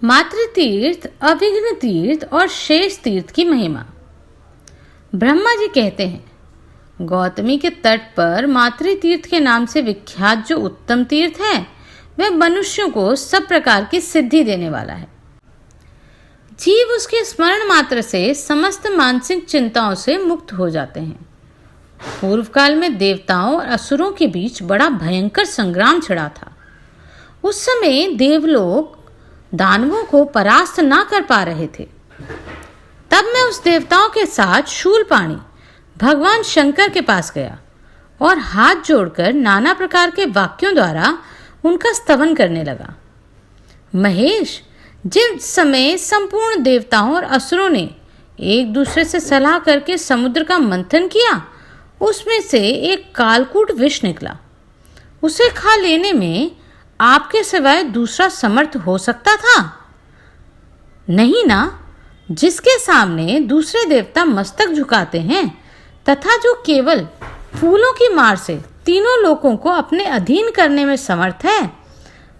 मातृ तीर्थ, अविघ्न तीर्थ और शेष तीर्थ की महिमा। ब्रह्मा जी कहते हैं, गौतमी के तट पर मातृ तीर्थ के नाम से विख्यात जो उत्तम तीर्थ है वह मनुष्यों को सब प्रकार की सिद्धि देने वाला है। जीव उसके स्मरण मात्र से समस्त मानसिक चिंताओं से मुक्त हो जाते हैं। पूर्व काल में देवताओं और असुरों के बीच बड़ा भयंकर संग्राम छिड़ा था। उस समय देवलोक दानवों को परास्त ना कर पा रहे थे। तब मैं उस देवताओं के साथ शूलपाणी भगवान शंकर के पास गया और हाथ जोड़कर नाना प्रकार के वाक्यों द्वारा उनका स्तवन करने लगा। महेश, जिस समय संपूर्ण देवताओं और असुरों ने एक दूसरे से सलाह करके समुद्र का मंथन किया, उसमें से एक कालकूट विष निकला। उसे खा लेने में आपके सिवाय दूसरा समर्थ हो सकता था? नहीं ना। जिसके सामने दूसरे देवता मस्तक झुकाते हैं तथा जो केवल फूलों की मार से तीनों लोकों को अपने अधीन करने में समर्थ है,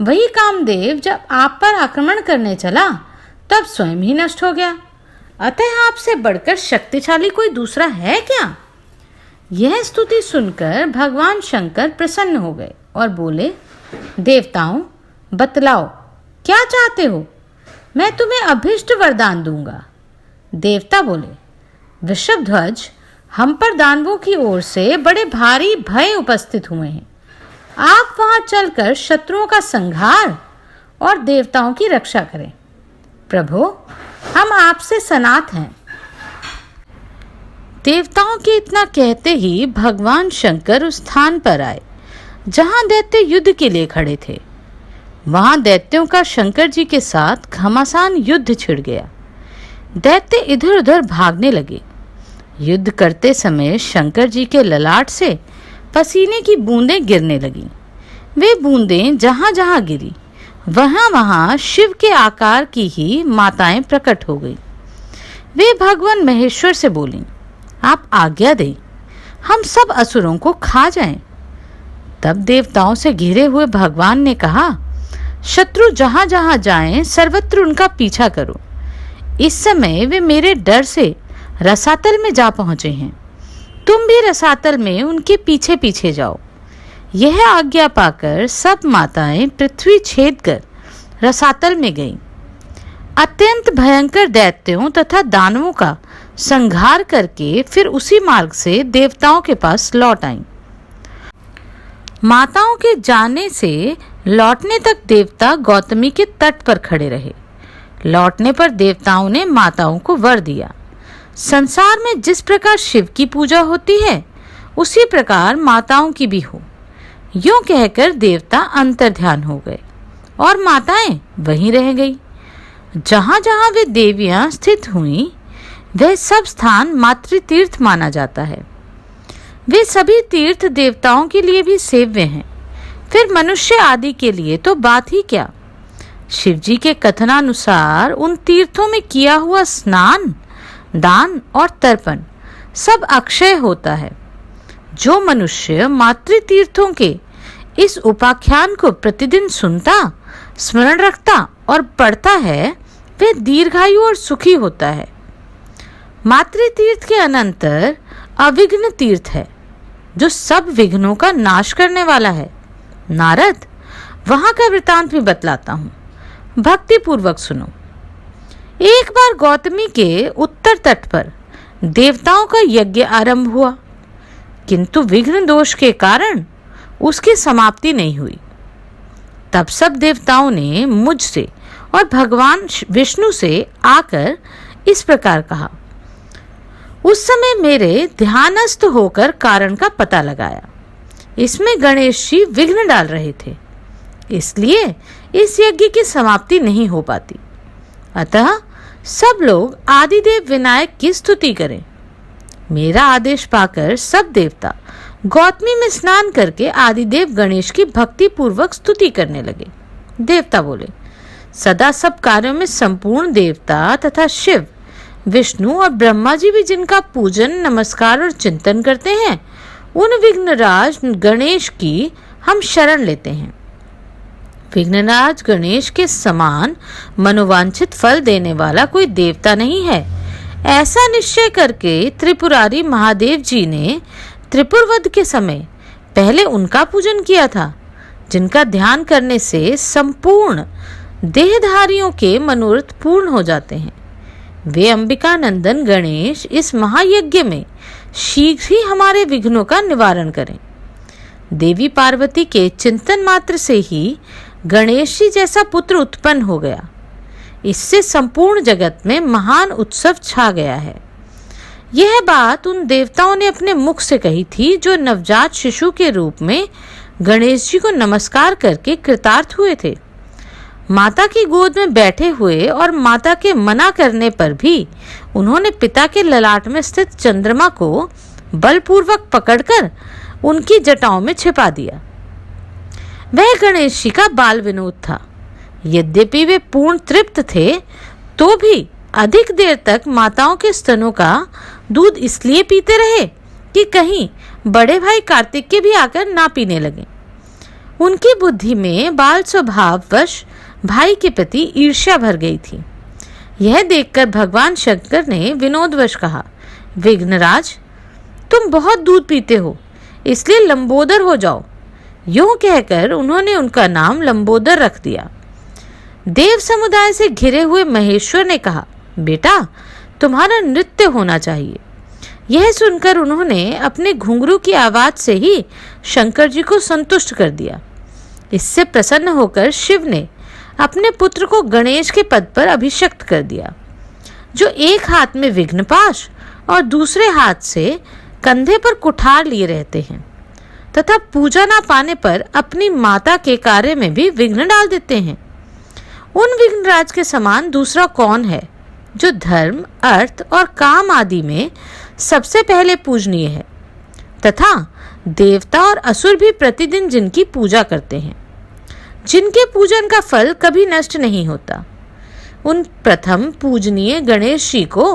वही कामदेव जब आप पर आक्रमण करने चला तब स्वयं ही नष्ट हो गया। अतः आपसे बढ़कर शक्तिशाली कोई दूसरा है क्या? यह स्तुति सुनकर भगवान शंकर प्रसन्न हो गए और बोले, देवताओं, बतलाओ क्या चाहते हो? मैं तुम्हें अभीष्ट वरदान दूंगा। देवता बोले, वृषभध्वज, हम पर दानवों की ओर से बड़े भारी भय उपस्थित हुए हैं। आप वहां चलकर शत्रुओं का संहार और देवताओं की रक्षा करें। प्रभो, हम आपसे सनात हैं। देवताओं के इतना कहते ही भगवान शंकर उस स्थान पर आए जहां दैत्य युद्ध के लिए खड़े थे। वहां दैत्यों का शंकर जी के साथ घमासान युद्ध छिड़ गया। दैत्य इधर उधर भागने लगे। युद्ध करते समय शंकर जी के ललाट से पसीने की बूंदें गिरने लगीं। वे बूंदें जहां जहां गिरी वहां वहां शिव के आकार की ही माताएं प्रकट हो गई। वे भगवान महेश्वर से बोलीं, आप आज्ञा दें, हम सब असुरों को खा जाएं। तब देवताओं से घिरे हुए भगवान ने कहा, शत्रु जहां जहां जाएं सर्वत्र उनका पीछा करो। इस समय वे मेरे डर से रसातल में जा पहुंचे हैं। तुम भी रसातल में उनके पीछे पीछे जाओ। यह आज्ञा पाकर सब माताएं पृथ्वी छेद कर रसातल में गईं। अत्यंत भयंकर दैत्यों तथा दानवों का संहार करके फिर उसी मार्ग से देवताओं के पास लौट आईं। माताओं के जाने से लौटने तक देवता गौतमी के तट पर खड़े रहे। लौटने पर देवताओं ने माताओं को वर दिया, संसार में जिस प्रकार शिव की पूजा होती है उसी प्रकार माताओं की भी हो। यूं कहकर देवता अंतर्ध्यान हो गए और माताएं वहीं रह गई। जहां जहां वे देवियां स्थित हुईं, वह सब स्थान मातृ तीर्थ माना जाता है। वे सभी तीर्थ देवताओं के लिए भी सेव्य हैं, फिर मनुष्य आदि के लिए तो बात ही क्या। शिवजी के कथनानुसार उन तीर्थों में किया हुआ स्नान, दान और तर्पण सब अक्षय होता है। जो मनुष्य मातृ तीर्थों के इस उपाख्यान को प्रतिदिन सुनता, स्मरण रखता और पढ़ता है, वह दीर्घायु और सुखी होता है। मातृ तीर्थ के अनंतर अविघ्न तीर्थ है, जो सब विघ्नों का नाश करने वाला है। नारद, वहां का वृतांत भी बतलाता हूं, भक्ति पूर्वक सुनो। एक बार गौतमी के उत्तर तट पर देवताओं का यज्ञ आरंभ हुआ, किंतु विघ्न दोष के कारण उसकी समाप्ति नहीं हुई। तब सब देवताओं ने मुझसे और भगवान विष्णु से आकर इस प्रकार कहा। उस समय मेरे ध्यानस्थ होकर कारण का पता लगाया। इसमें गणेश जी विघ्न डाल रहे थे, इसलिए इस यज्ञ की समाप्ति नहीं हो पाती। अतः सब लोग आदिदेव विनायक की स्तुति करें। मेरा आदेश पाकर सब देवता गौतमी में स्नान करके आदिदेव गणेश की भक्ति पूर्वक स्तुति करने लगे। देवता बोले, सदा सब कार्यों में संपूर्ण देवता तथा शिव, विष्णु और ब्रह्मा जी भी जिनका पूजन, नमस्कार और चिंतन करते हैं, उन विघ्नराज गणेश की हम शरण लेते हैं। विघ्नराज गणेश के समान मनोवांछित फल देने वाला कोई देवता नहीं है। ऐसा निश्चय करके त्रिपुरारी महादेव जी ने त्रिपुरवध के समय पहले उनका पूजन किया था, जिनका ध्यान करने से संपूर्ण देहधारियों के मनोरथ पूर्ण हो जाते हैं। वे अंबिका नंदन गणेश इस महायज्ञ में शीघ्र ही हमारे विघ्नों का निवारण करें। देवी पार्वती के चिंतन मात्र से ही गणेश जी जैसा पुत्र उत्पन्न हो गया। इससे संपूर्ण जगत में महान उत्सव छा गया है। यह बात उन देवताओं ने अपने मुख से कही थी जो नवजात शिशु के रूप में गणेश जी को नमस्कार करके कृतार्थ हुए थे। माता की गोद में बैठे हुए और माता के मना करने पर भी उन्होंने पिता के ललाट में स्थित चंद्रमा को बलपूर्वक पकड़कर उनकी जटाओं में छिपा दिया। वह गणेश जी का बाल विनोद था। यद्यपि वे पूर्ण तृप्त थे तो भी अधिक देर तक माताओं के स्तनों का दूध इसलिए पीते रहे कि कहीं बड़े भाई कार्तिक के भी आकर ना पीने लगे। उनकी बुद्धि में बाल स्वभाववश भाई के प्रति ईर्ष्या भर गई थी। यह देखकर भगवान शंकर ने विनोदवश कहा, विघ्नराज, तुम बहुत दूध पीते हो, इसलिए लंबोदर हो जाओ। यूं कहकर उन्होंने उनका नाम लंबोदर रख दिया। देव समुदाय से घिरे हुए महेश्वर ने कहा, बेटा, तुम्हारा नृत्य होना चाहिए। यह सुनकर उन्होंने अपने घुंघरू की आवाज से ही शंकर जी को संतुष्ट कर दिया। इससे प्रसन्न होकर शिव ने अपने पुत्र को गणेश के पद पर अभिषिक्त कर दिया, जो एक हाथ में विघ्नपाश और दूसरे हाथ से कंधे पर कुठार लिए रहते हैं तथा पूजा ना पाने पर अपनी माता के कार्य में भी विघ्न डाल देते हैं। उन विघ्नराज के समान दूसरा कौन है जो धर्म, अर्थ और काम आदि में सबसे पहले पूजनीय है तथा देवता और असुर भी प्रतिदिन जिनकी पूजा करते हैं, जिनके पूजन का फल कभी नष्ट नहीं होता। उन प्रथम पूजनीय गणेश जी को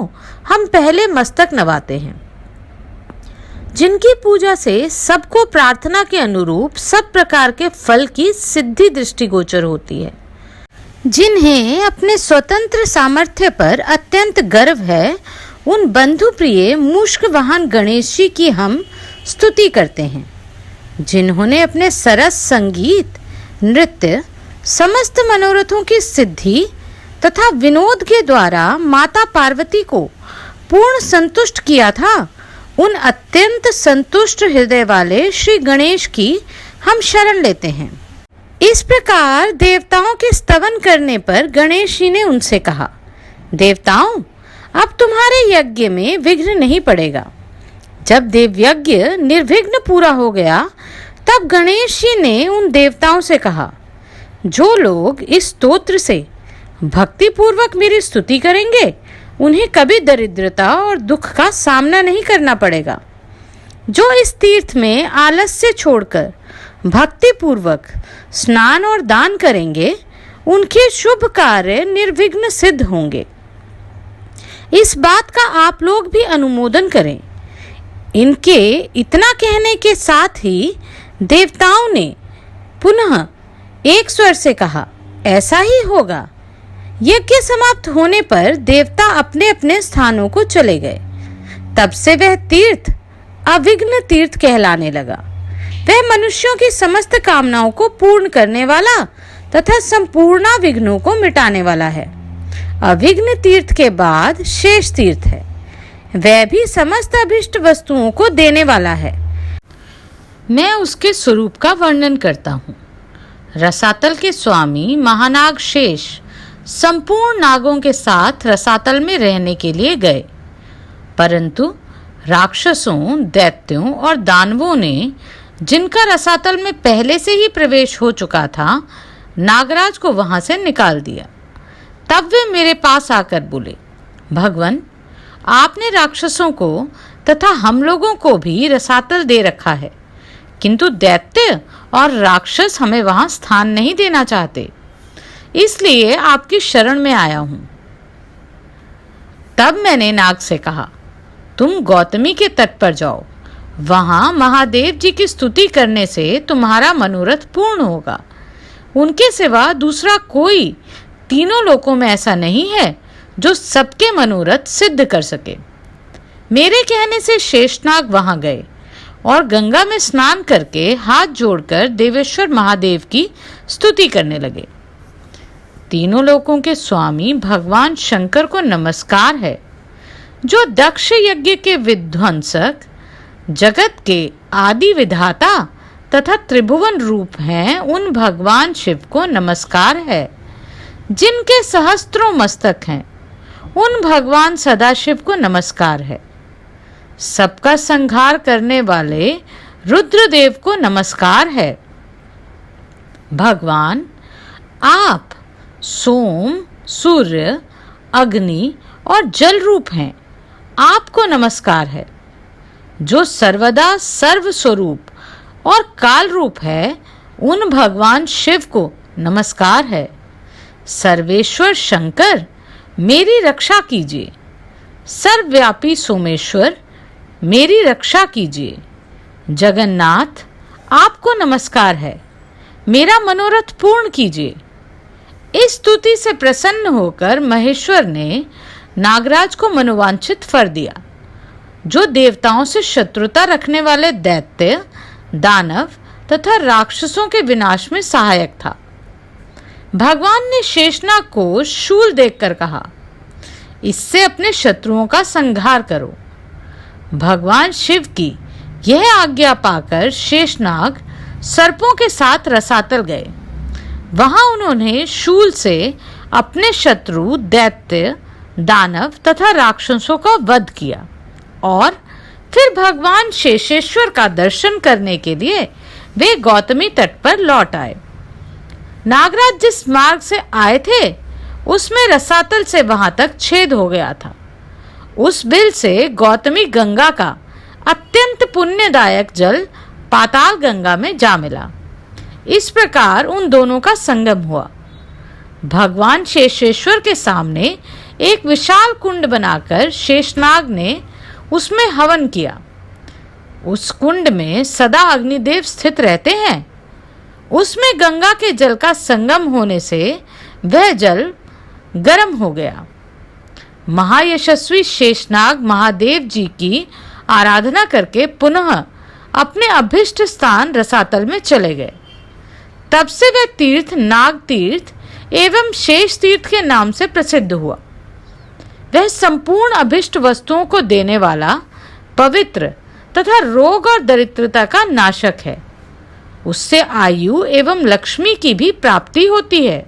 हम पहले मस्तक नवाते हैं, जिनकी पूजा से सबको प्रार्थना के अनुरूप सब प्रकार के फल की सिद्धि दृष्टिगोचर होती है। जिन्हें अपने स्वतंत्र सामर्थ्य पर अत्यंत गर्व है, उन बंधु प्रिय मूषक वाहन गणेश जी की हम स्तुति करते हैं, जिन्होंने अपने सरस संगीत, नृत्य, समस्त मनोरथों की सिद्धि तथा विनोद के द्वारा माता पार्वती को पूर्ण संतुष्ट किया था। उन अत्यंत संतुष्ट हृदय वाले श्री गणेश की हम शरण लेते हैं। इस प्रकार देवताओं के स्तवन करने पर गणेश जी ने उनसे कहा, देवताओं, अब तुम्हारे यज्ञ में विघ्न नहीं पड़ेगा। जब देव यज्ञ निर्विघ्न पूरा हो गया, तब गणेश जी ने उन देवताओं से कहा, जो लोग इस स्तोत्र से भक्ति पूर्वक मेरी स्तुति करेंगे, उन्हें कभी दरिद्रता और दुख का सामना नहीं करना पड़ेगा। जो इस तीर्थ में आलस्य छोड़कर भक्ति पूर्वक स्नान और दान करेंगे, उनके शुभ कार्य निर्विघ्न सिद्ध होंगे। इस बात का आप लोग भी अनुमोदन करें। इनके इतना कहने के साथ ही देवताओं ने पुनः एक स्वर से कहा, ऐसा ही होगा। यज्ञ समाप्त होने पर देवता अपने अपने स्थानों को चले गए। तब से वह तीर्थ अविघ्न तीर्थ कहलाने लगा। वह मनुष्यों की समस्त कामनाओं को पूर्ण करने वाला तथा संपूर्ण विघ्नों को मिटाने वाला है। अविघ्न तीर्थ के बाद शेष तीर्थ है, वह भी समस्त अभिष्ट वस्तुओं को देने वाला है। मैं उसके स्वरूप का वर्णन करता हूँ। रसातल के स्वामी महानाग शेष संपूर्ण नागों के साथ रसातल में रहने के लिए गए, परंतु राक्षसों, दैत्यों और दानवों ने, जिनका रसातल में पहले से ही प्रवेश हो चुका था, नागराज को वहां से निकाल दिया। तब वे मेरे पास आकर बोले, भगवान, आपने राक्षसों को तथा हम लोगों को भी रसातल दे रखा है, किंतु दैत्य और राक्षस हमें वहां स्थान नहीं देना चाहते, इसलिए आपकी शरण में आया हूं। तब मैंने नाग से कहा, तुम गौतमी के तट पर जाओ, वहां महादेव जी की स्तुति करने से तुम्हारा मनोरथ पूर्ण होगा। उनके सिवा दूसरा कोई तीनों लोकों में ऐसा नहीं है जो सबके मनोरथ सिद्ध कर सके। मेरे कहने से शेषनाग वहां गए और गंगा में स्नान करके हाथ जोड़कर देवेश्वर महादेव की स्तुति करने लगे। तीनों लोकों के स्वामी भगवान शंकर को नमस्कार है, जो दक्ष यज्ञ के विध्वंसक, जगत के आदि विधाता तथा त्रिभुवन रूप हैं। उन भगवान शिव को नमस्कार है, जिनके सहस्त्रों मस्तक हैं। उन भगवान सदाशिव को नमस्कार है। सबका संहार करने वाले रुद्रदेव को नमस्कार है। भगवान आप सोम, सूर्य, अग्नि और जल रूप हैं। आपको नमस्कार है। जो सर्वदा सर्व स्वरूप और काल रूप है, उन भगवान शिव को नमस्कार है। सर्वेश्वर शंकर, मेरी रक्षा कीजिए। सर्वव्यापी सोमेश्वर, मेरी रक्षा कीजिए। जगन्नाथ, आपको नमस्कार है। मेरा मनोरथ पूर्ण कीजिए। इस स्तुति से प्रसन्न होकर महेश्वर ने नागराज को मनोवांछित वर दिया, जो देवताओं से शत्रुता रखने वाले दैत्य, दानव तथा राक्षसों के विनाश में सहायक था। भगवान ने शेषनाग को शूल देखकर कहा, इससे अपने शत्रुओं का संहार करो। भगवान शिव की यह आज्ञा पाकर शेषनाग सर्पों के साथ रसातल गए। वहां उन्होंने शूल से अपने शत्रु दैत्य, दानव तथा राक्षसों का वध किया और फिर भगवान शेषेश्वर का दर्शन करने के लिए वे गौतमी तट पर लौट आए। नागराज जिस मार्ग से आए थे, उसमें रसातल से वहां तक छेद हो गया था। उस बिल से गौतमी गंगा का अत्यंत पुण्यदायक जल पाताल गंगा में जा मिला। इस प्रकार उन दोनों का संगम हुआ। भगवान शेषेश्वर के सामने एक विशाल कुंड बनाकर शेषनाग ने उसमें हवन किया। उस कुंड में सदा अग्निदेव स्थित रहते हैं। उसमें गंगा के जल का संगम होने से वह जल गर्म हो गया। महायशस्वी शेषनाग महादेव जी की आराधना करके पुनः अपने अभिष्ट स्थान रसातल में चले गए। तब से वह तीर्थ नाग तीर्थ एवं शेष तीर्थ के नाम से प्रसिद्ध हुआ। वह संपूर्ण अभिष्ट वस्तुओं को देने वाला, पवित्र तथा रोग और दरिद्रता का नाशक है। उससे आयु एवं लक्ष्मी की भी प्राप्ति होती है।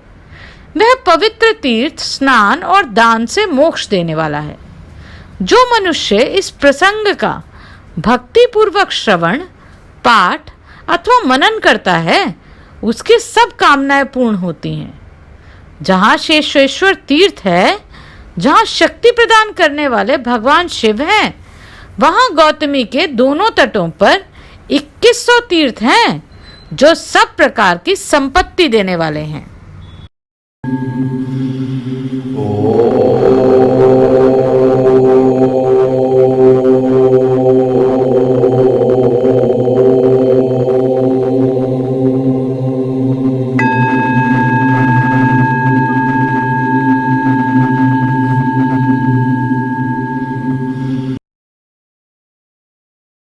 वह पवित्र तीर्थ स्नान और दान से मोक्ष देने वाला है। जो मनुष्य इस प्रसंग का भक्ति पूर्वक श्रवण, पाठ अथवा मनन करता है, उसकी सब कामनाएं पूर्ण होती हैं। जहाँ शेषेश्वर तीर्थ है, जहाँ शक्ति प्रदान करने वाले भगवान शिव हैं, वहाँ गौतमी के दोनों तटों पर 2100 तीर्थ हैं, जो सब प्रकार की संपत्ति देने वाले हैं।